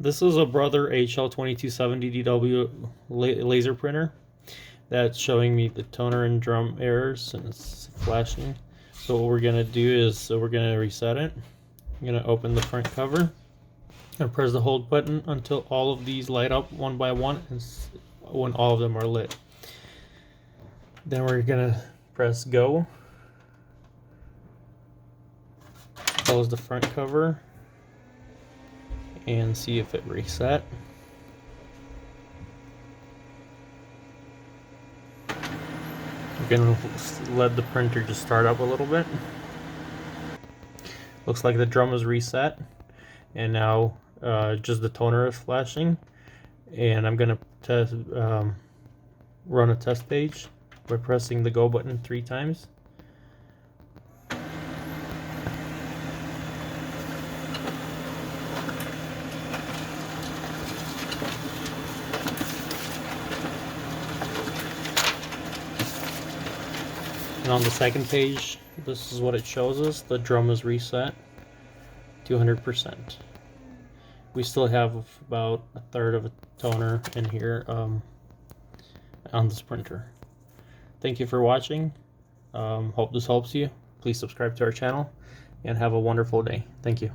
This is a Brother HL-2270DW laser printer that's showing me the toner and drum errors and it's flashing. So what we're gonna do is we're gonna reset it. I'm gonna open the front cover and press the hold button until all of these light up one by one, and when all of them are lit. Then we're gonna press go. Close the front cover and see if it reset. We're gonna let the printer just start up a little bit. Looks like the drum is reset, and now just the toner is flashing. And I'm gonna test, run a test page by pressing the go button 3 times. And on the second page, this is what it shows us. The drum is reset to 100%. We still have about a third of a toner in here on this printer. Thank you for watching. Hope this helps you. Please subscribe to our channel and have a wonderful day. Thank you.